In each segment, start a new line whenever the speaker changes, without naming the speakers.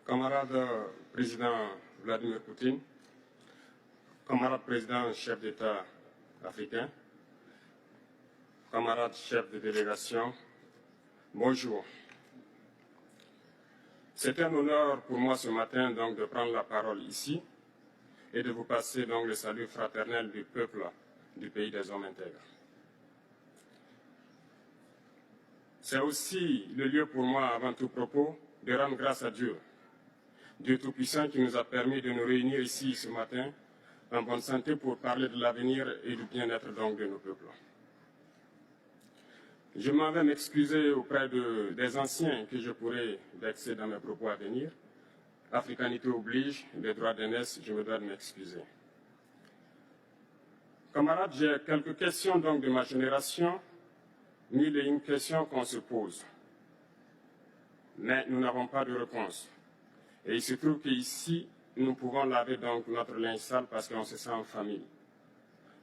Camarade président Vladimir Poutine, camarade président chef d'État africain, camarade chef de délégation, bonjour. C'est un honneur pour moi ce matin donc de prendre la parole ici et de vous passer donc le salut fraternel du peuple du pays des hommes intègres. C'est aussi le lieu pour moi, avant tout propos, de rendre grâce à Dieu, Dieu Tout-Puissant qui nous a permis de nous réunir ici ce matin en bonne santé pour parler de l'avenir et du bien-être donc de nos peuples. Je m'en vais m'excuser auprès des anciens que je pourrais vexer dans mes propos à venir. Africanité oblige, les droits d'aînesse, je me dois de m'excuser. Camarades, j'ai quelques questions donc de ma génération, mille et une questions qu'on se pose. Mais nous n'avons pas de réponse. Et il se trouve qu'ici, nous pouvons laver donc notre linge sale parce qu'on se sent en famille.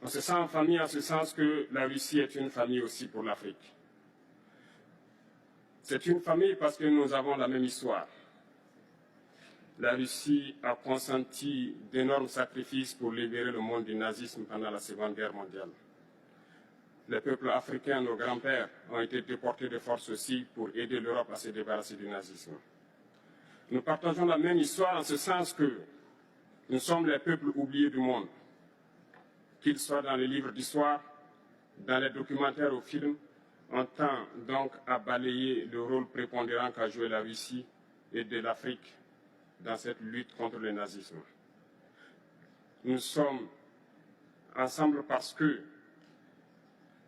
On se sent en famille en ce sens que la Russie est une famille aussi pour l'Afrique. C'est une famille parce que nous avons la même histoire. La Russie a consenti d'énormes sacrifices pour libérer le monde du nazisme pendant la Seconde Guerre mondiale. Les peuples africains, nos grands-pères, ont été déportés de force aussi pour aider l'Europe à se débarrasser du nazisme. Nous partageons la même histoire en ce sens que nous sommes les peuples oubliés du monde. Qu'ils soient dans les livres d'histoire, dans les documentaires ou films, on tend donc à balayer le rôle prépondérant qu'a joué la Russie et de l'Afrique dans cette lutte contre le nazisme. Nous sommes ensemble parce que,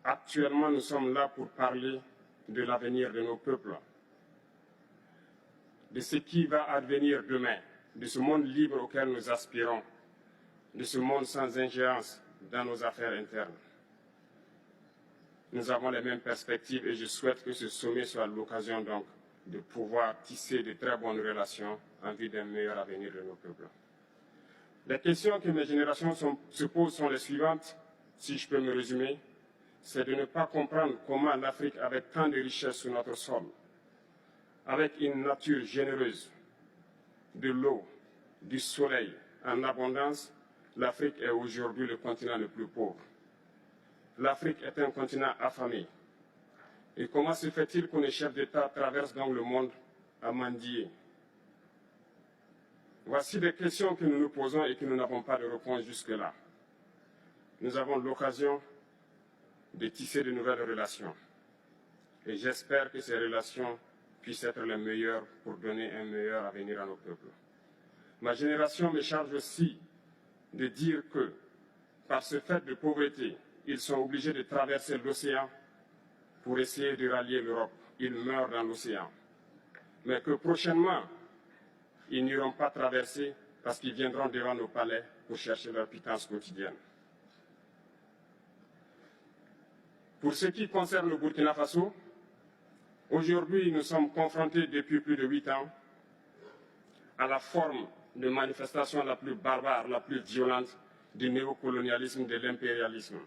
actuellement, nous sommes là pour parler de l'avenir de nos peuples, de ce qui va advenir demain, de ce monde libre auquel nous aspirons, de ce monde sans ingérence dans nos affaires internes. Nous avons les mêmes perspectives et je souhaite que ce sommet soit l'occasion donc de pouvoir tisser de très bonnes relations en vue d'un meilleur avenir de nos peuples. Les questions que mes générations se posent sont les suivantes, si je peux me résumer, c'est de ne pas comprendre comment l'Afrique, avec tant de richesses sur notre sol, avec une nature généreuse, de l'eau, du soleil en abondance, l'Afrique est aujourd'hui le continent le plus pauvre. L'Afrique est un continent affamé. Et comment se fait-il que les chefs d'État traversent donc le monde à mendier? Voici des questions que nous nous posons et que nous n'avons pas de réponse jusque-là. Nous avons l'occasion de tisser de nouvelles relations. Et j'espère que ces relations puissent être les meilleures pour donner un meilleur avenir à nos peuples. Ma génération me charge aussi de dire que, par ce fait de pauvreté, ils sont obligés de traverser l'océan pour essayer de rallier l'Europe. Ils meurent dans l'océan. Mais que prochainement, ils n'iront pas traverser parce qu'ils viendront devant nos palais pour chercher leur pitance quotidienne. Pour ce qui concerne le Burkina Faso, aujourd'hui, nous sommes confrontés depuis plus de 8 ans à la forme de manifestation la plus barbare, la plus violente du néocolonialisme, de l'impérialisme.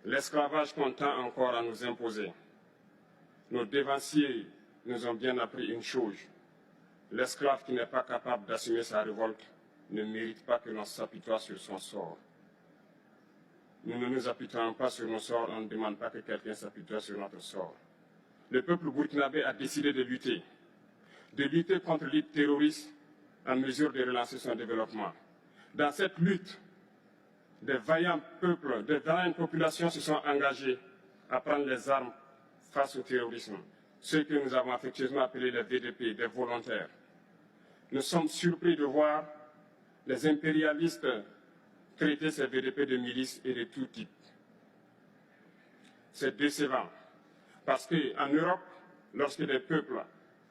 L'esclavage qu'on tend encore à nous imposer. Nos dévanciers nous ont bien appris une chose. L'esclave qui n'est pas capable d'assumer sa révolte ne mérite pas que l'on s'apitoie sur son sort. Nous ne nous apitoyons pas sur nos sorts, on ne demande pas que quelqu'un s'apitoie sur notre sort. Le peuple burkinabé a décidé de lutter contre l'île terroriste en mesure de relancer son développement. Dans cette lutte, des vaillants peuples, des vaillantes populations se sont engagées à prendre les armes face au terrorisme, ceux que nous avons affectueusement appelés les VDP, des volontaires. Nous sommes surpris de voir les impérialistes traiter ces VDP de milices et de tout type. C'est décevant, parce qu'en Europe, lorsque les peuples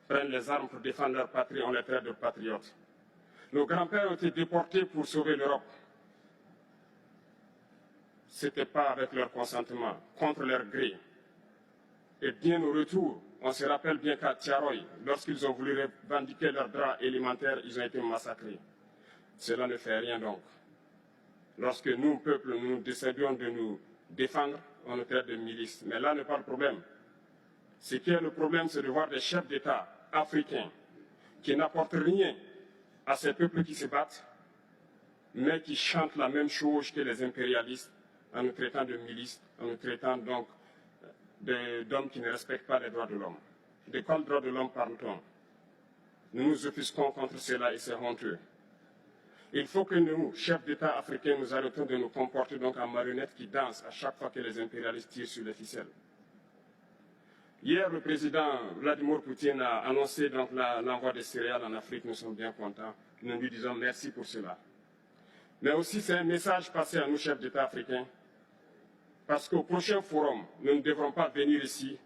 prennent les armes pour défendre leur patrie, on les traite de patriotes. Nos grands-pères ont été déportés pour sauver l'Europe. Ce n'était pas avec leur consentement, contre leur gré. Et bien au retour, on se rappelle bien qu'à Tiaroy, lorsqu'ils ont voulu revendiquer leurs droits élémentaires, ils ont été massacrés. Cela ne fait rien donc. Lorsque nous, peuple, nous décidions de nous défendre, on nous traite de milices. Mais là n'est pas le problème. Ce qui est le problème, c'est de voir des chefs d'État africains qui n'apportent rien à ces peuples qui se battent, mais qui chantent la même chose que les impérialistes en nous traitant de milices, en nous traitant donc d'hommes qui ne respectent pas les droits de l'homme. De quels droits de l'homme parle-t-on? Nous nous offusquons contre cela et c'est honteux. Il faut que nous, chefs d'État africains, nous arrêtons de nous comporter donc en marionnettes qui dansent à chaque fois que les impérialistes tirent sur les ficelles. Hier, le président Vladimir Poutine a annoncé donc l'envoi des céréales en Afrique. Nous sommes bien contents. Nous lui disons merci pour cela. Mais aussi, c'est un message passé à nous, chefs d'État africains, parce qu'au prochain forum, nous ne devrons pas venir ici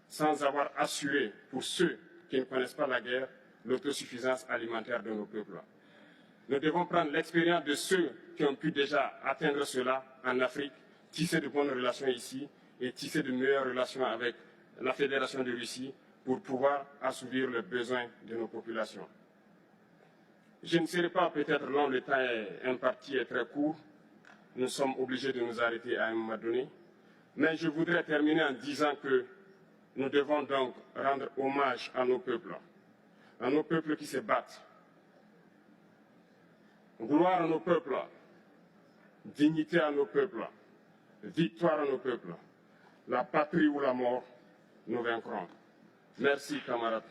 sans avoir assuré, pour ceux qui ne connaissent pas la guerre, l'autosuffisance alimentaire de nos peuples. Nous devons prendre l'expérience de ceux qui ont pu déjà atteindre cela en Afrique, tisser de bonnes relations ici et tisser de meilleures relations avec la Fédération de Russie pour pouvoir assouvir les besoins de nos populations. Je ne serai pas peut-être long, le temps imparti est très court. Nous sommes obligés de nous arrêter à un moment donné. Mais je voudrais terminer en disant que nous devons donc rendre hommage à nos peuples qui se battent. Gloire à nos peuples, dignité à nos peuples, victoire à nos peuples. La patrie ou la mort, nous vaincrons. Merci, camarades.